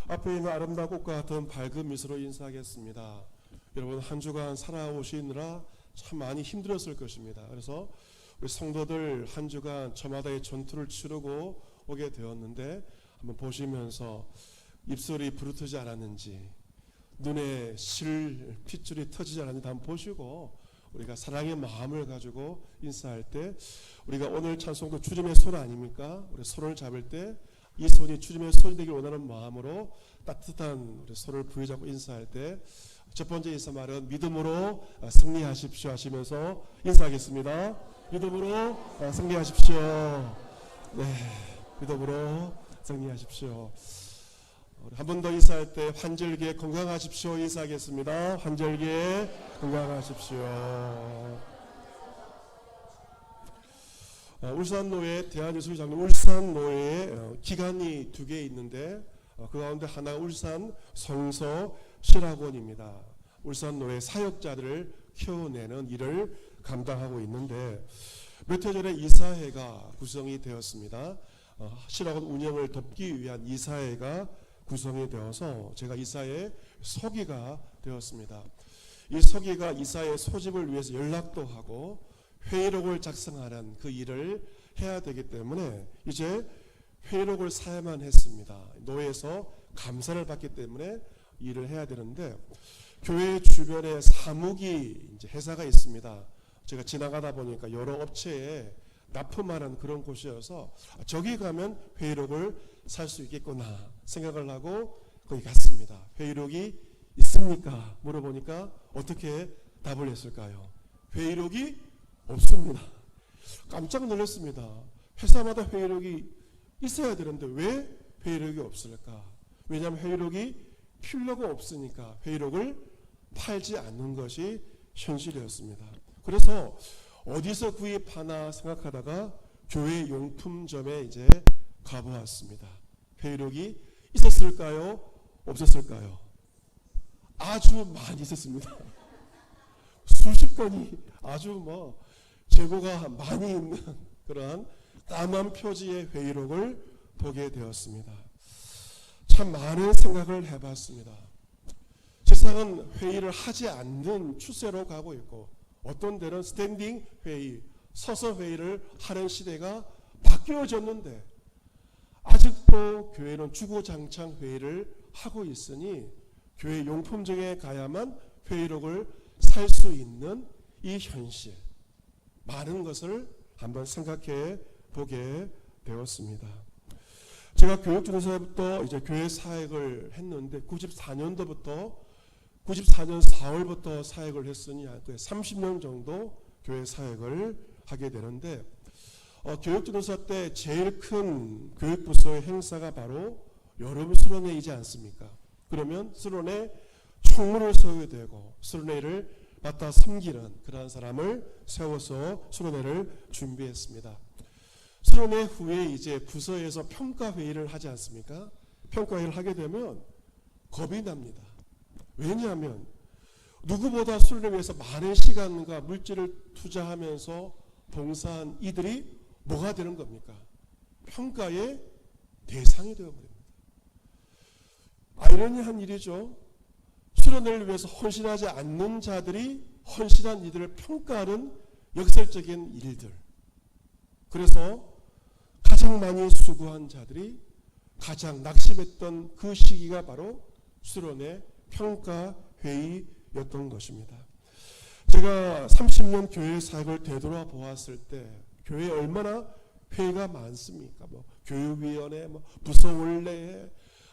앞에 있는 아름다운 꽃과 같은 밝은 미소로 인사하겠습니다. 여러분 한 주간 살아오시느라 참 많이 힘들었을 것입니다. 그래서 우리 성도들 한 주간 저마다의 전투를 치르고 오게 되었는데 한번 보시면서 입술이 부르트지 않았는지, 눈에 핏줄이 터지지 않았는지 한번 보시고, 우리가 사랑의 마음을 가지고 인사할 때, 우리가 오늘 찬송도 주님의 손 아닙니까? 우리 손을 잡을 때 이 손이 주님의 손이 되길 원하는 마음으로 따뜻한 우리 손을 부여잡고 인사할 때, 첫 번째 인사말은 믿음으로 승리하십시오 하시면서 인사하겠습니다. 믿음으로 승리하십시오. 네, 믿음으로 승리하십시오. 한 번 더 인사할 때 환절기에 건강하십시오 인사하겠습니다. 환절기에 건강하십시오. 울산노회 대한예술장로 울산노회에 기관이 2개 있는데 그 가운데 하나가 울산 성서실학원입니다. 울산노회 사역자들을 키워내는 일을 감당하고 있는데 몇 해 전에 이사회가 구성이 되었습니다. 실학원 운영을 돕기 위한 이사회가 구성이 되어서 제가 이사회의 서기가 되었습니다. 이 서기가 이사회 소집을 위해서 연락도 하고 회의록을 작성하는 그 일을 해야 되기 때문에 이제 회의록을 사야만 했습니다. 노회에서 감사를 받기 때문에 일을 해야 되는데 교회 주변에 사무기 이제 회사가 있습니다. 제가 지나가다 보니까 여러 업체에 납품하는 그런 곳이어서 저기 가면 회의록을 살 수 있겠구나 생각을 하고 거기 갔습니다. 회의록이 있습니까? 물어보니까 어떻게 답을 했을까요? 회의록이 없습니다. 깜짝 놀랐습니다. 회사마다 회의록이 있어야 되는데 왜 회의록이 없을까? 왜냐하면 회의록이 필요가 없으니까 회의록을 팔지 않는 것이 현실이었습니다. 그래서 어디서 구입하나 생각하다가 교회 용품점에 이제 가보았습니다. 회의록이 있었을까요? 없었을까요? 아주 많이 있었습니다. 수십 건이 아주 재고가 많이 있는 그러한 까만 표지의 회의록을 보게 되었습니다. 참 많은 생각을 해봤습니다. 세상은 회의를 하지 않는 추세로 가고 있고 어떤 데는 스탠딩 회의, 서서 회의를 하는 시대가 바뀌어졌는데 아직도 교회는 주구장창 회의를 하고 있으니 교회 용품점에 가야만 회의록을 살 수 있는 이 현실, 많은 것을 한번 생각해 보게 되었습니다. 제가 교육전도사부터 이제 교회 사역을 했는데 94년 4월부터 사역을 했으니 30년 정도 교회 사역을 하게 되는데 교육전도사 때 제일 큰 교육부서의 행사가 바로 여름 수련회이지 않습니까? 그러면 수련회 총무를 세워야 되고 수련회를 맡아 섬기는 그러한 사람을 세워서 수련회를 준비했습니다. 수련회 후에 이제 부서에서 평가회의를 하지 않습니까? 평가회의를 하게 되면 겁이 납니다. 왜냐하면 누구보다 수련을 위해서 많은 시간과 물질을 투자하면서 봉사한 이들이 뭐가 되는 겁니까? 평가의 대상이 되어버립니다. 아이러니한 일이죠. 수련을 위해서 헌신하지 않는 자들이 헌신한 이들을 평가하는 역설적인 일들. 그래서 가장 많이 수고한 자들이 가장 낙심했던 그 시기가 바로 수련의 평가회의였던 것입니다. 제가 30년 교회 사역을 되돌아보았을 때 교회에 얼마나 회의가 많습니까? 교육위원회, 부서원래,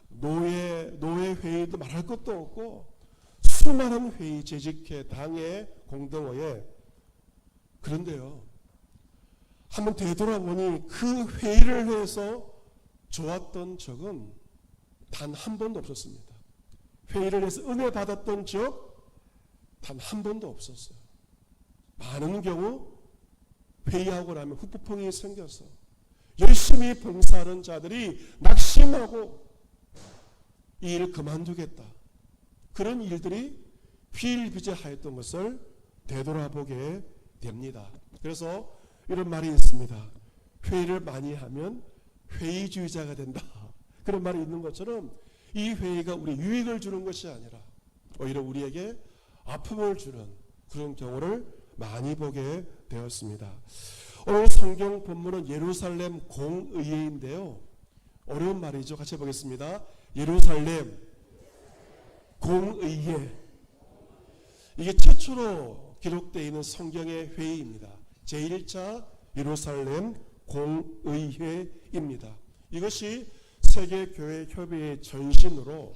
노회 회의도 말할 것도 없고 수많은 회의, 재직회, 당회, 공동회에. 그런데요, 한번 되돌아보니 그 회의를 해서 좋았던 적은 단 한 번도 없었습니다. 회의를 해서 은혜 받았던 적 단 한 번도 없었어요. 많은 경우 회의하고 나면 후폭풍이 생겨서 열심히 봉사하는 자들이 낙심하고 이 일을 그만두겠다. 그런 일들이 비일비재하였던 것을 되돌아보게 됩니다. 그래서 이런 말이 있습니다. 회의를 많이 하면 회의주의자가 된다. 그런 말이 있는 것처럼 이 회의가 우리 유익을 주는 것이 아니라 오히려 우리에게 아픔을 주는 그런 경우를 많이 보게 되었습니다. 오늘 성경 본문은 예루살렘 공의회인데요. 어려운 말이죠. 같이 보겠습니다. 예루살렘 공의회. 이게 최초로 기록되어 있는 성경의 회의입니다. 제1차 예루살렘 공의회입니다. 이것이 세계교회협의회 전신으로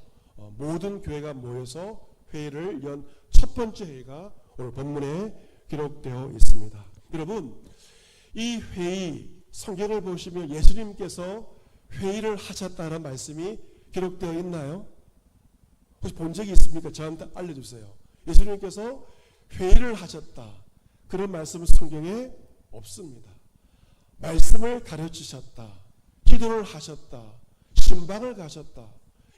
모든 교회가 모여서 회의를 연 첫 번째 회의가 오늘 본문에 기록되어 있습니다. 여러분, 이 회의 성경을 보시면 예수님께서 회의를 하셨다는 말씀이 기록되어 있나요? 혹시 본 적이 있습니까? 저한테 알려주세요. 예수님께서 회의를 하셨다, 그런 말씀은 성경에 없습니다. 말씀을 가르치셨다, 기도를 하셨다, 신방을 가셨다,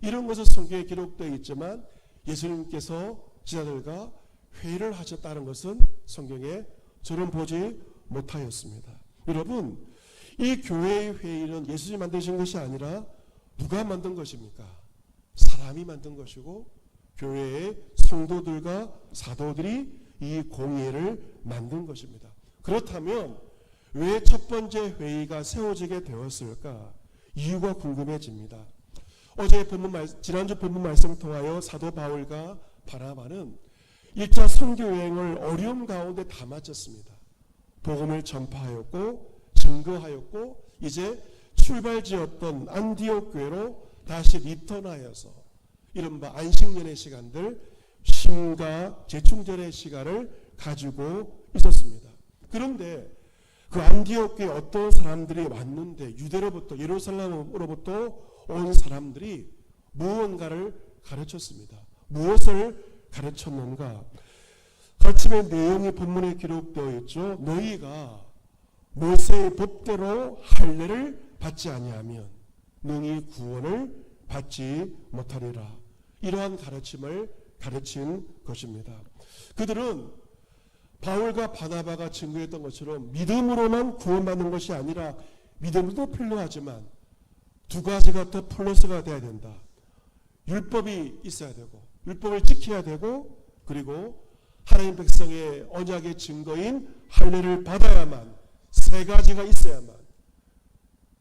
이런 것은 성경에 기록되어 있지만 예수님께서 제자들과 회의를 하셨다는 것은 성경에 저는 보지 못하였습니다. 여러분, 이 교회의 회의는 예수님이 만드신 것이 아니라 누가 만든 것입니까? 사람이 만든 것이고 교회의 성도들과 사도들이 이 공의회를 만든 것입니다. 그렇다면 왜 첫 번째 회의가 세워지게 되었을까? 이유가 궁금해집니다. 지난주 본문 말씀을 통하여 사도 바울과 바나바는 1차 선교 여행을 어려움 가운데 다 마쳤습니다. 복음을 전파하였고 증거하였고 이제 출발지였던 안디옥 교회로 다시 리턴하여서 이른바 안식년의 시간들, 심과 재충전의 시간을 가지고 있었습니다. 그런데 그 안디옥 교회에 어떤 사람들이 왔는데 유대로부터 예루살렘으로부터 온 사람들이 무언가를 가르쳤습니다. 무엇을 가르쳤는가? 가르침의 내용이 본문에 기록되어 있죠. 너희가 모세의 법대로 할례를 받지 아니하면 능히 구원을 받지 못하리라. 이러한 가르침을 가르친 것입니다. 그들은 바울과 바나바가 증거했던 것처럼 믿음으로만 구원받는 것이 아니라 믿음도 필요하지만 두 가지가 더 플러스가 돼야 된다. 율법이 있어야 되고 율법을 지켜야 되고 그리고 하나님 백성의 언약의 증거인 할례를 받아야만, 세 가지가 있어야만,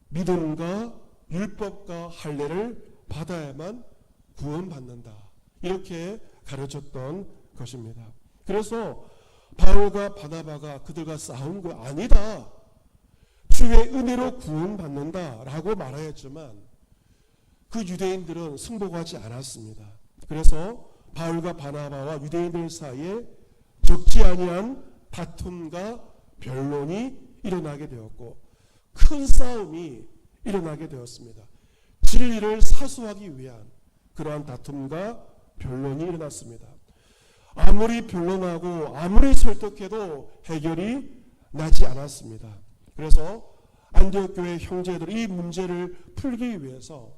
믿음과 율법과 할례를 받아야만 구원받는다. 이렇게 가르쳤던 것입니다. 그래서 바울과 바나바가 그들과 싸운 거 아니다, 주의 은혜로 구원받는다 라고 말하였지만 그 유대인들은 승복하지 않았습니다. 그래서 바울과 바나바와 유대인들 사이에 적지 아니한 다툼과 변론이 일어나게 되었고 큰 싸움이 일어나게 되었습니다. 진리를 사수하기 위한 그러한 다툼과 변론이 일어났습니다. 아무리 변론하고 아무리 설득해도 해결이 나지 않았습니다. 그래서 안디옥 교회 형제들이 이 문제를 풀기 위해서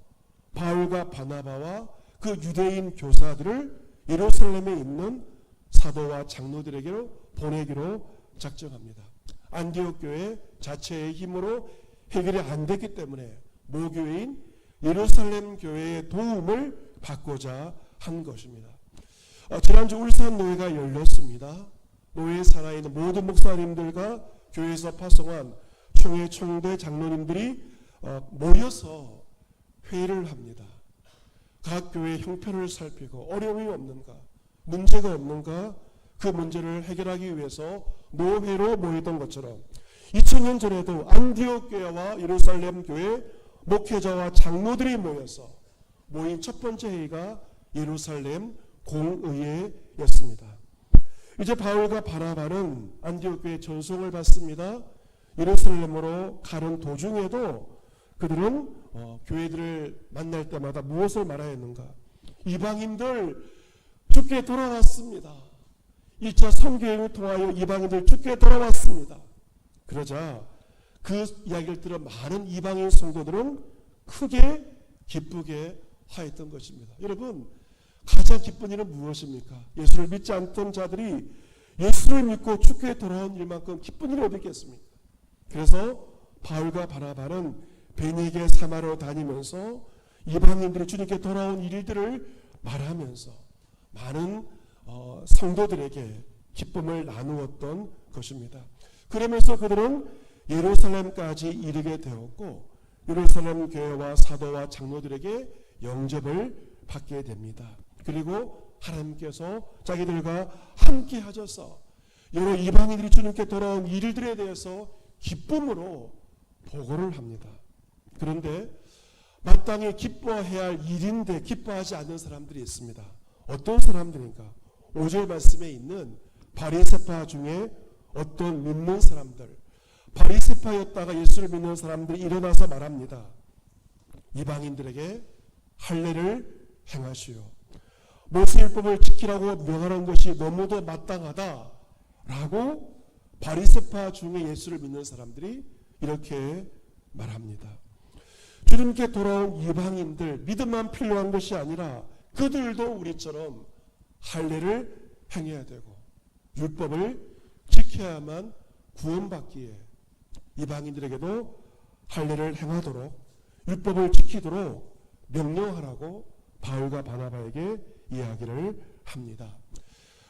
바울과 바나바와 그 유대인 교사들을 예루살렘에 있는 사도와 장로들에게로 보내기로 작정합니다. 안디옥 교회 자체의 힘으로 해결이 안 됐기 때문에 모교회인 예루살렘 교회의 도움을 받고자 한 것입니다. 지난주 울산 노회가 열렸습니다. 노회에 살아있는 모든 목사님들과 교회에서 파송한 총회 총대 장로님들이 모여서 회의를 합니다. 각 교회의 형편을 살피고 어려움이 없는가, 문제가 없는가, 그 문제를 해결하기 위해서 노회로 모이던 것처럼 2000년 전에도 안디옥 교회와 예루살렘 교회 목회자와 장로들이 모여서 모인 첫 번째 회의가 예루살렘 공의회였습니다. 이제 바울과 바나바는 안디옥 교회 전송을 받습니다. 예루살렘으로 가는 도중에도 그들은 교회들을 만날 때마다 무엇을 말해야 했는가? 이방인들 주께 돌아왔습니다. 1차 선교행을 통하여 이방인들 주께 돌아왔습니다. 그러자 그 이야기를 들어 많은 이방인 성도들은 크게 기쁘게 하였던 것입니다. 여러분, 가장 기쁜 일은 무엇입니까? 예수를 믿지 않던 자들이 예수를 믿고 주께 돌아온 일만큼 기쁜 일이 어디 있겠습니까? 그래서 바울과 바나바는 베니게 사마로 다니면서 이방인들이 주님께 돌아온 일들을 말하면서 많은 성도들에게 기쁨을 나누었던 것입니다. 그러면서 그들은 예루살렘까지 이르게 되었고 예루살렘 교회와 사도와 장로들에게 영접을 받게 됩니다. 그리고 하나님께서 자기들과 함께 하셔서 여러 이방인들이 주님께 돌아온 일들에 대해서 기쁨으로 보고를 합니다. 그런데 마땅히 기뻐해야 할 일인데 기뻐하지 않는 사람들이 있습니다. 어떤 사람들인가? 5절 말씀에 있는 바리새파 중에 어떤 믿는 사람들, 바리새파였다가 예수를 믿는 사람들이 일어나서 말합니다. 이방인들에게 할례를 행하시오. 모세율법을 지키라고 명하는 것이 너무도 마땅하다라고 바리새파 중에 예수를 믿는 사람들이 이렇게 말합니다. 주님께 돌아온 이방인들 믿음만 필요한 것이 아니라 그들도 우리처럼 할례를 행해야 되고 율법을 지켜야만 구원받기에 이방인들에게도 할례를 행하도록 율법을 지키도록 명령하라고 바울과 바나바에게 이야기를 합니다.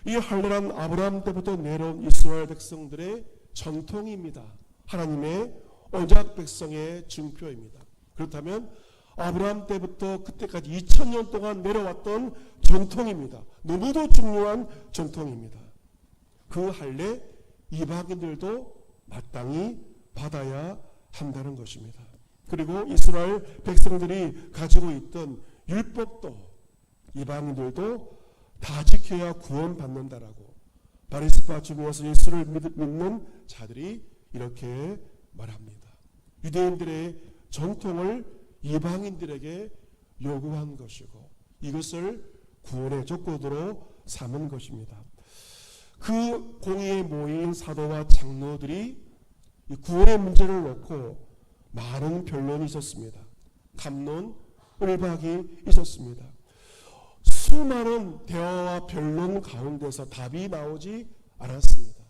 이 할례란 아브라함 때부터 내려온 이스라엘 백성들의 전통입니다. 하나님의 언약 백성의 증표입니다. 그렇다면 아브라함 때부터 그때까지 2000년 동안 내려왔던 전통입니다. 너무도 중요한 전통입니다. 그 할례 이방인들도 마땅히 받아야 한다는 것입니다. 그리고 이스라엘 백성들이 가지고 있던 율법도 이방인들도 다 지켜야 구원받는다라고 바리새파 중에서 예수를 믿는 자들이 이렇게 말합니다. 유대인들의 전통을 이방인들에게 요구한 것이고 이것을 구원의 조건으로 삼은 것입니다. 그 공의에 모인 사도와 장로들이 구원의 문제를 놓고 많은 변론이 있었습니다. 갑론, 을박이 있었습니다. 수많은 대화와 변론 가운데서 답이 나오지 않았습니다.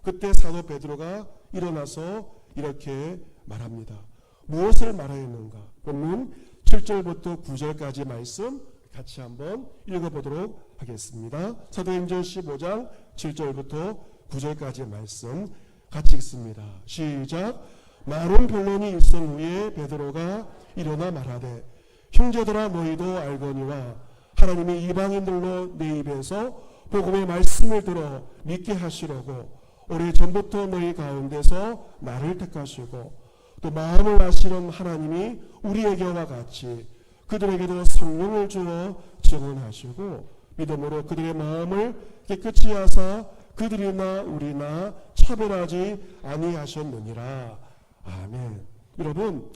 그때 사도 베드로가 일어나서 이렇게 말합니다. 무엇을 말하였는가? 본문 7절부터 9절까지 말씀 같이 한번 읽어보도록 하겠습니다. 사도행전 15장 7절부터 9절까지 말씀 같이 읽습니다. 시작. 많은 변론이 있은 후에 베드로가 일어나 말하되 형제들아 너희도 알거니와 하나님이 이방인들로 내 입에서 복음의 말씀을 들어 믿게 하시려고 오래전부터 너희 가운데서 나를 택하시고 또 마음을 아시는 하나님이 우리에게와 같이 그들에게도 성령을 주어 증언하시고 믿음으로 그들의 마음을 깨끗이 하사 그들이나 우리나 차별하지 아니하셨느니라. 아멘. 여러분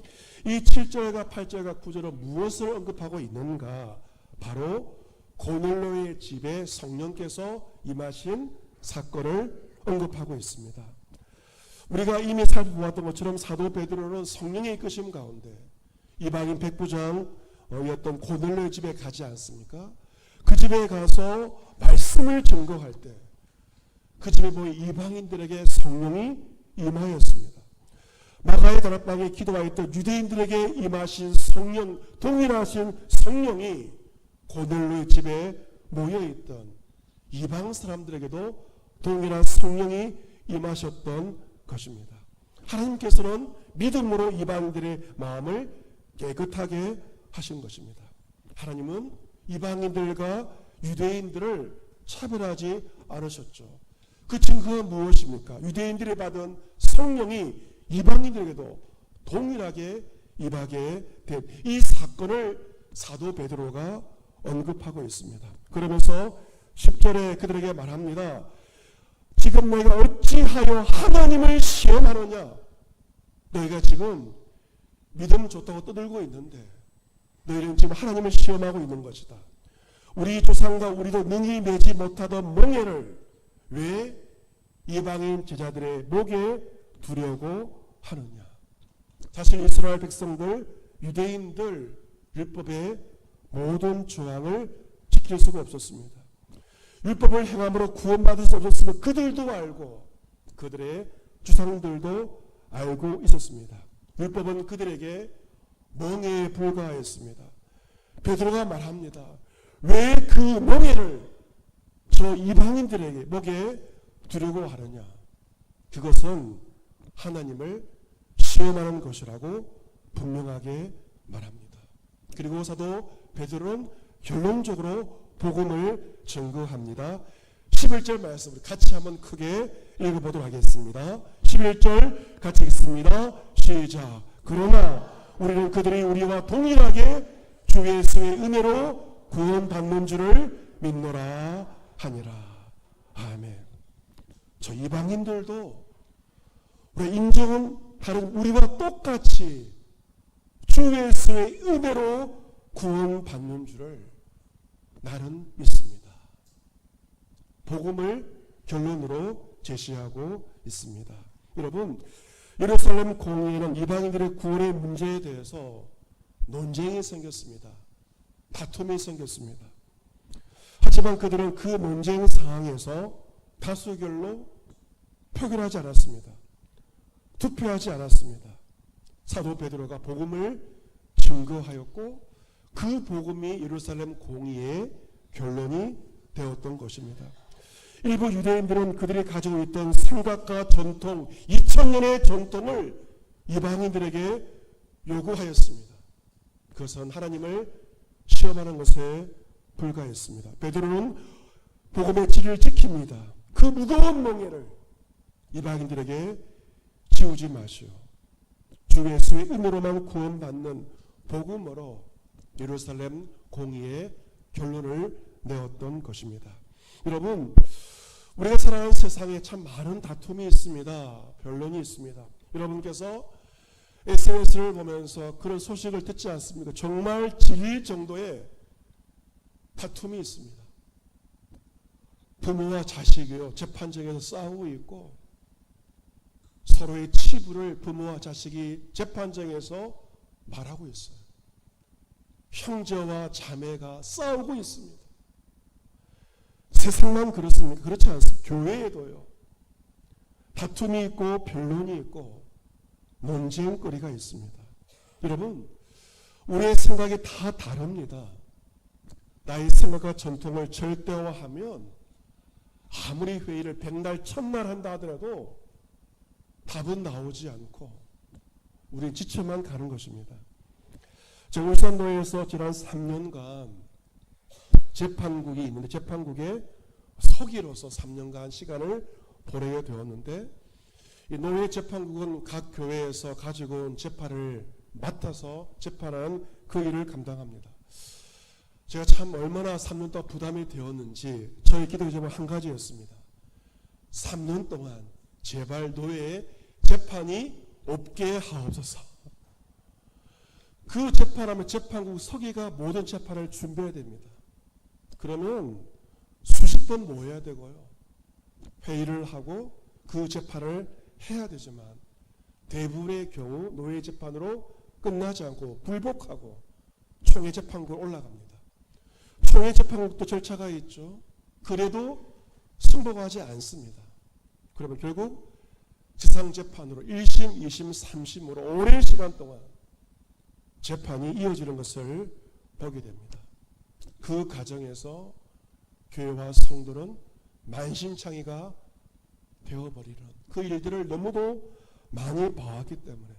이 7절과 8절과 9절은 무엇을 언급하고 있는가? 바로 고넬로의 집에 성령께서 임하신 사건을 언급하고 있습니다. 우리가 이미 살펴보았던 것처럼 사도 베드로는 성령의 이끄심 가운데 이방인 백부장이었던 고넬로의 집에 가지 않습니까? 그 집에 가서 말씀을 증거할 때 그 집에 보인 이방인들에게 성령이 임하였습니다. 마가의 다락방에 기도하였던 유대인들에게 임하신 성령, 동일하신 성령이 고넬로의 집에 모여있던 이방 사람들에게도 동일한 성령이 임하셨던 것입니다. 하나님께서는 믿음으로 이방인들의 마음을 깨끗하게 하신 것입니다. 하나님은 이방인들과 유대인들을 차별하지 않으셨죠. 그 증거가 무엇입니까? 유대인들이 받은 성령이 이방인들에게도 동일하게 임하게 된 이 사건을 사도 베드로가 언급하고 있습니다. 그러면서 10절에 그들에게 말합니다. 지금 너희가 어찌하여 하나님을 시험하느냐? 너희가 지금 믿음 좋다고 떠들고 있는데 너희는 지금 하나님을 시험하고 있는 것이다. 우리 조상과 우리도 능히 내지 못하던 멍에를 왜 이방인 제자들의 목에 두려고 하느냐? 사실 이스라엘 백성들, 유대인들 율법의 모든 조항을 지킬 수가 없었습니다. 율법을 행함으로 구원받을 수 없었으면 그들도 알고 그들의 주상들도 알고 있었습니다. 율법은 그들에게 멍에에 불과하였습니다. 베드로가 말합니다. 왜 그 멍에를 저 이방인들에게 목에 두려고 하느냐. 그것은 하나님을 시험하는 것이라고 분명하게 말합니다. 그리고 사도 베드로는 결론적으로 복음을 증거합니다. 11절 말씀을 같이 한번 크게 읽어보도록 하겠습니다. 11절 같이 읽습니다. 시작. 그러나 우리는 그들이 우리와 동일하게 주 예수의 은혜로 구원받는 줄을 믿노라 하니라. 아멘. 저 이방인들도 우리 인정은 다른 우리와 똑같이 주 예수의 은혜로 구원받는 줄을 나는 믿습니다. 복음을 결론으로 제시하고 있습니다. 여러분, 예루살렘 공의회는 이방인들의 구원의 문제에 대해서 논쟁이 생겼습니다. 다툼이 생겼습니다. 하지만 그들은 그 논쟁 상황에서 다수결로 표결하지 않았습니다. 투표하지 않았습니다. 사도 베드로가 복음을 증거하였고 그 복음이 예루살렘 공의의 결론이 되었던 것입니다. 일부 유대인들은 그들이 가지고 있던 생각과 전통, 2000년의 전통을 이방인들에게 요구하였습니다. 그것은 하나님을 시험하는 것에 불과했습니다. 베드로는 복음의 진리를 지킵니다. 그 무거운 멍에를 이방인들에게 지우지 마시오. 주 예수의 은혜로만 구원받는 복음으로 예루살렘 공의의 결론을 내었던 것입니다. 여러분, 우리가 살아가는 세상에 참 많은 다툼이 있습니다. 변론이 있습니다. 여러분께서 SNS를 보면서 그런 소식을 듣지 않습니까? 정말 질릴 정도의 다툼이 있습니다. 부모와 자식이요, 재판정에서 싸우고 있고 서로의 치부를 부모와 자식이 재판정에서 말하고 있어요. 형제와 자매가 싸우고 있습니다. 세상만 그렇습니까? 그렇지 않습니다. 교회에도요. 다툼이 있고 변론이 있고 논쟁거리가 있습니다. 여러분, 우리의 생각이 다 다릅니다. 나의 생각과 전통을 절대화하면 아무리 회의를 백날 천날 한다 하더라도 답은 나오지 않고 우리는 지쳐만 가는 것입니다. 저 울산도에서 지난 3년간 재판국이 있는데 재판국에 서기로서 3년간 시간을 보내게 되었는데 이 노예 재판국은 각 교회에서 가지고 온 재판을 맡아서 재판하는 그 일을 감당합니다. 제가 참 얼마나 3년 동안 부담이 되었는지 저의 기도 제목은 한 가지였습니다. 3년 동안 제발 노예의 재판이 없게 하옵소서. 그 재판하면 재판국 서기가 모든 재판을 준비해야 됩니다. 그러면 수십 번 모여야 되고요. 회의를 하고 그 재판을 해야 되지만 대부분의 경우 노예 재판으로 끝나지 않고 불복하고 총회 재판국에 올라갑니다. 총회 재판국도 절차가 있죠. 그래도 승복하지 않습니다. 그러면 결국 지상재판으로 1심, 2심, 3심으로 오랜 시간 동안 재판이 이어지는 것을 보게 됩니다. 그 과정에서 교회와 성도는 만신창이가 되어버리는 그 일들을 너무도 많이 봐왔기 때문에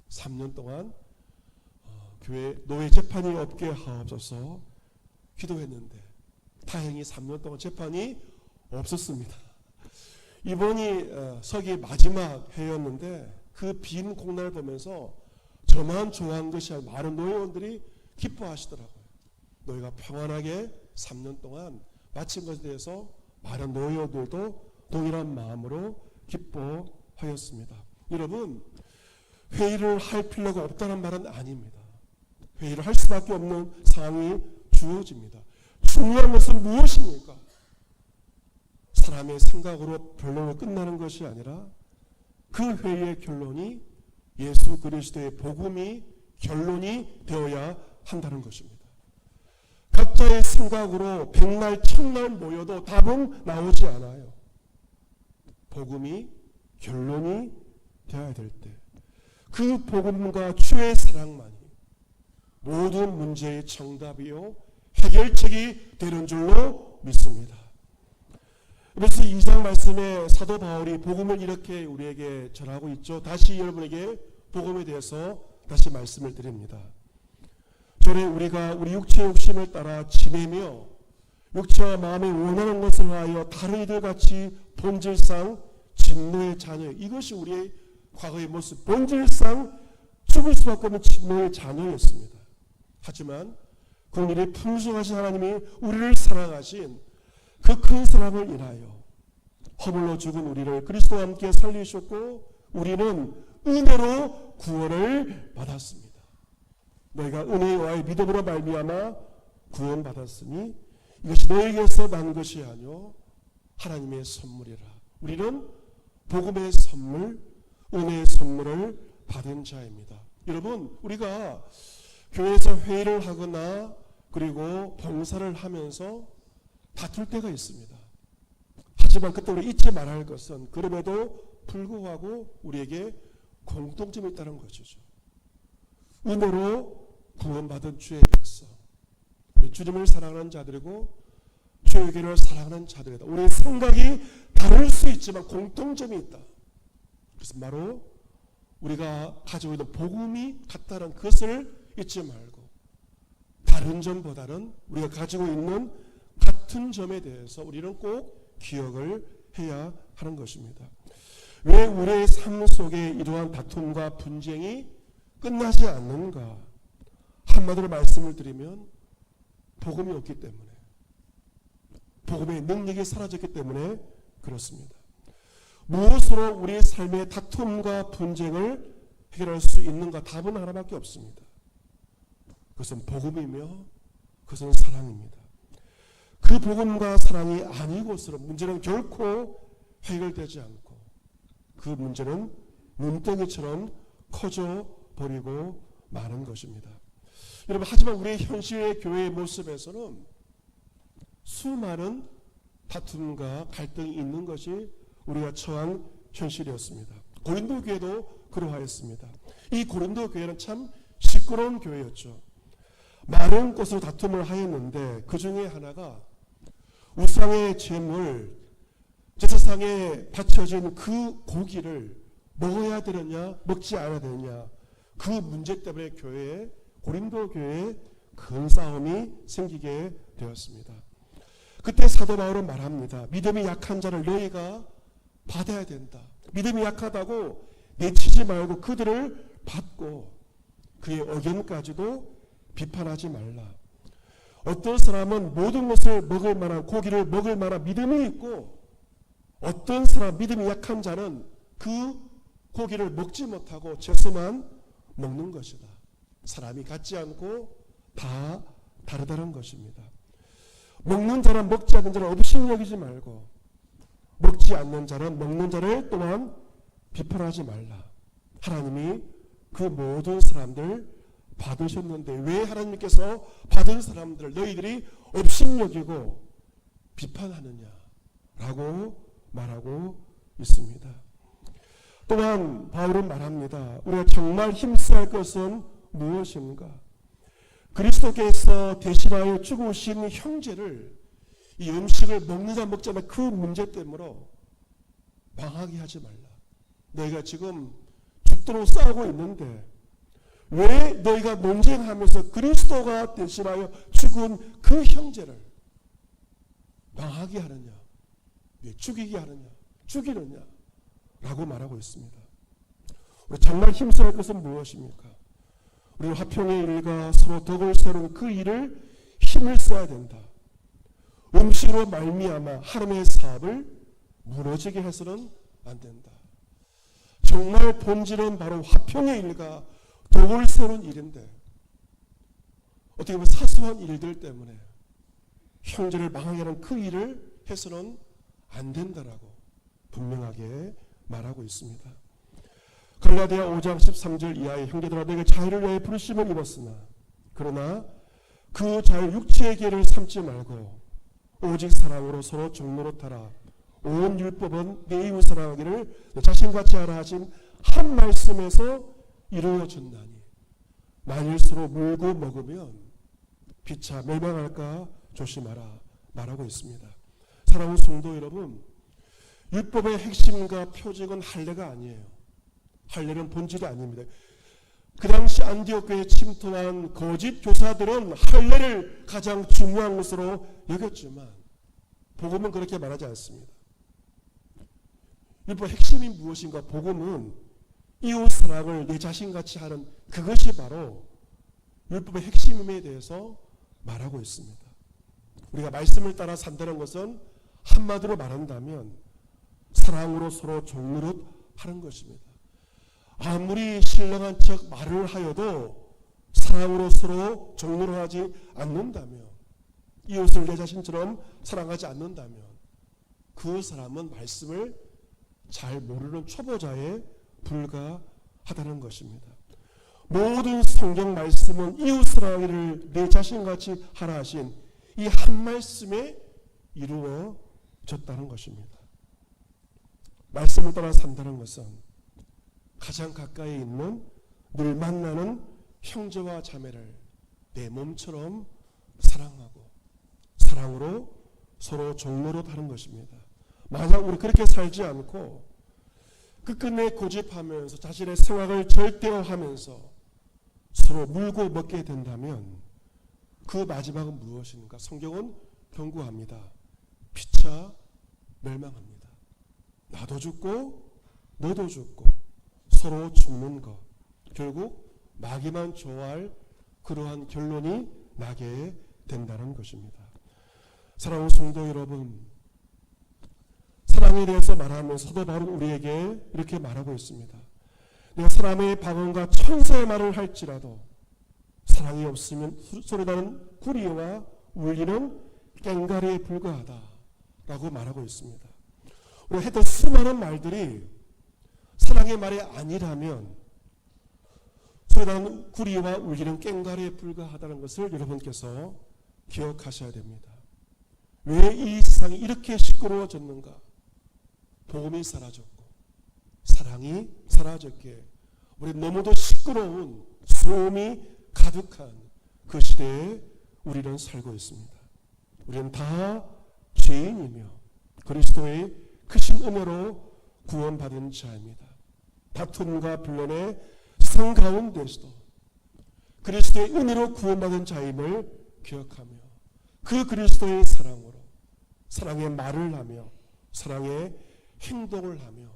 3년 동안 교회 노예 재판이 없게 하옵소서 기도했는데 다행히 3년 동안 재판이 없었습니다. 이번이 서기 마지막 해였는데 그 빈 공간을 보면서 저만 좋아한 것이 아니라 많은 노예원들이 기뻐하시더라고요. 너희가 평안하게 3년 동안 마친 것에 대해서 많은 노예원들도 동일한 마음으로 기뻐하였습니다. 여러분, 회의를 할 필요가 없다는 말은 아닙니다. 회의를 할 수밖에 없는 상황이 주어집니다. 중요한 것은 무엇입니까? 사람의 생각으로 변론이 끝나는 것이 아니라 그 회의의 결론이 예수 그리스도의 복음이 결론이 되어야 한다는 것입니다. 각자의 생각으로 백날 천날 모여도 답은 나오지 않아요. 복음이 결론이 되어야 될 때 그 복음과 주의 사랑만이 모든 문제의 정답이요 해결책이 되는 줄로 믿습니다. 그래서 2장 말씀에 사도 바울이 복음을 이렇게 우리에게 전하고 있죠. 다시 여러분에게 복음에 대해서 다시 말씀을 드립니다. 전에 우리가 우리 육체의 욕심을 따라 지내며 육체와 마음이 원하는 것을 하여 다른 이들 같이 본질상 진노의 자녀, 이것이 우리의 과거의 모습, 본질상 죽을 수밖에 없는 진노의 자녀였습니다. 하지만 긍휼이 풍성하신 하나님이 우리를 사랑하신 그 큰 사랑을 인하여 허물로 죽은 우리를 그리스도와 함께 살리셨고 우리는 은혜로 구원을 받았습니다. 너희가 은혜와의 믿음으로 말미암아 구원받았으니 이것이 너희에게서 난 것이 아니요 하나님의 선물이라. 우리는 복음의 선물, 은혜의 선물을 받은 자입니다. 여러분, 우리가 교회에서 회의를 하거나 그리고 봉사를 하면서 다툴 때가 있습니다. 하지만 그때 우리 잊지 말아야 할 것은 그럼에도 불구하고 우리에게 공통점이 있다는 것이죠. 은혜로 구원받은 주의 백성, 우리 주님을 사랑하는 자들이고 주의 교회를 사랑하는 자들이다. 우리의 생각이 다를 수 있지만 공통점이 있다. 그래서 바로 우리가 가지고 있는 복음이 같다는 것을 잊지 말고 다른 점보다는 우리가 가지고 있는 같은 점에 대해서 우리는 꼭 기억을 해야 하는 것입니다. 왜 우리의 삶 속에 이러한 다툼과 분쟁이 끝나지 않는가? 한마디로 말씀을 드리면 복음이 없기 때문에, 복음의 능력이 사라졌기 때문에 그렇습니다. 무엇으로 우리의 삶의 다툼과 분쟁을 해결할 수 있는가? 답은 하나밖에 없습니다. 그것은 복음이며 그것은 사랑입니다. 그 복음과 사랑이 아니고서는 문제는 결코 해결되지 않고 그 문제는 눈덩이처럼 커져 버리고 마는 것입니다. 여러분, 하지만 우리의 현실의 교회의 모습에서는 수많은 다툼과 갈등이 있는 것이 우리가 처한 현실이었습니다. 고린도 교회도 그러하였습니다. 이 고린도 교회는 참 시끄러운 교회였죠. 많은 곳으로 다툼을 하였는데 그 중에 하나가 우상의 제물, 제사상에 바쳐진 그 고기를 먹어야 되느냐 먹지 않아야 되느냐, 그 문제 때문에 고린도 교회에 큰 싸움이 생기게 되었습니다. 그때 사도 바울은 말합니다. 믿음이 약한 자를 너희가 받아야 된다. 믿음이 약하다고 내치지 말고 그들을 받고 그의 의견까지도 비판하지 말라. 어떤 사람은 모든 것을 먹을 만한, 고기를 먹을 만한 믿음이 있고 어떤 사람, 믿음이 약한 자는 그 고기를 먹지 못하고 채소만 먹는 것이다. 사람이 같지 않고 다 다르다는 것입니다. 먹는 자는 먹지 않는 자를 업신여기지 말고 먹지 않는 자는 먹는 자를 또한 비판하지 말라. 하나님이 그 모든 사람들 받으셨는데 왜 하나님께서 받은 사람들을 너희들이 업신여기고 비판하느냐라고 말하고 있습니다. 또한 바울은 말합니다. 우리가 정말 힘써야 할 것은 무엇인가? 그리스도께서 대신하여 죽으신 형제를 이 음식을 먹느냐 먹지 않느냐 그 문제 때문에 망하게 하지 말라. 너희가 지금 죽도록 싸우고 있는데 왜 너희가 논쟁하면서 그리스도가 대신하여 죽은 그 형제를 망하게 하느냐, 죽이게 하느냐, 죽이느냐 라고 말하고 있습니다. 우리 정말 힘써야 할 것은 무엇입니까? 우리는 화평의 일과 서로 덕을 세우는 그 일을 힘을 써야 된다. 음식으로 말미암아 하나님의 사업을 무너지게 해서는 안 된다. 정말 본질은 바로 화평의 일과 덕을 세우는 일인데 어떻게 보면 사소한 일들 때문에 형제를 망하게 하는 그 일을 해서는 안 된다라고 분명하게 말하고 있습니다. 갈라디아 5장 13절 이하의 형제들아 내가 자유를 위하여 부르심을 입었으나 그러나 그 자유 육체의 길을 삼지 말고 오직 사랑으로 서로 종로로 타라. 온 율법은 내 이웃 사랑하기를 내 자신같이 하라 하신 한 말씀에서 이루어졌나니 만일 서로 물고 먹으면 피차 멸망할까 조심하라 말하고 있습니다. 사랑하는 성도 여러분, 율법의 핵심과 표적은 할례가 아니에요. 할례는 본질이 아닙니다. 그 당시 안디옥 교회에 침투한 거짓 교사들은 할례를 가장 중요한 것으로 여겼지만 복음은 그렇게 말하지 않습니다. 율법의 핵심이 무엇인가? 복음은 이웃 사랑을 내 자신같이 하는 그것이 바로 율법의 핵심에 대해서 말하고 있습니다. 우리가 말씀을 따라 산다는 것은 한마디로 말한다면 사랑으로 서로 종노릇 하는 것입니다. 아무리 신령한 척 말을 하여도 사랑으로 서로 종노릇하지 않는다면, 이웃을 내 자신처럼 사랑하지 않는다면 그 사람은 말씀을 잘 모르는 초보자에 불과하다는 것입니다. 모든 성경 말씀은 이웃 사랑을 내 자신같이 하라 하신 이 한 말씀에 이루어졌다는 것입니다. 말씀을 따라 산다는 것은 가장 가까이 있는 늘 만나는 형제와 자매를 내 몸처럼 사랑하고 사랑으로 서로 종노릇 하는 것입니다. 만약 우리 그렇게 살지 않고 끝끝내 고집하면서 자신의 생각을 절대화하면서 서로 물고 먹게 된다면 그 마지막은 무엇인가? 성경은 경고합니다. 피차 멸망합니다. 나도 죽고 너도 죽고 서로 죽는 것, 결국 마귀만 좋아할 그러한 결론이 나게 된다는 것입니다. 사랑하는 성도 여러분, 사랑에 대해서 말하면서 사도 바울은 우리에게 이렇게 말하고 있습니다. 내가 사람의 방언과 천사의 말을 할지라도 사랑이 없으면 소리나는 구리와 울리는 꽹과리에 불과하다 라고 말하고 있습니다. 우리가 했던 수많은 말들이 사랑의 말이 아니라면 소리나는 구리와 울리는 꽹과리에 불과하다는 것을 여러분께서 기억하셔야 됩니다. 왜 이 세상이 이렇게 시끄러워졌는가? 복음이 사라졌고 사랑이 사라졌기에 우리 너무도 시끄러운 소음이 가득한 그 시대에 우리는 살고 있습니다. 우리는 다 죄인이며 그리스도의 크신 은혜로 구원받은 자입니다. 다툼과 분란의 성 가운데서도 그리스도의 은혜로 구원받은 자임을 기억하며 그 그리스도의 사랑으로 사랑의 말을 하며 사랑의 행동을 하며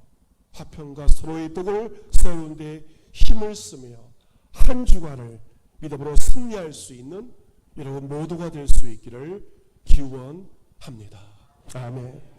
화평과 서로의 덕을 세우는 데 힘을 쓰며 한 주간을 믿음으로 승리할 수 있는 여러분 모두가 될 수 있기를 기원합니다. 아멘.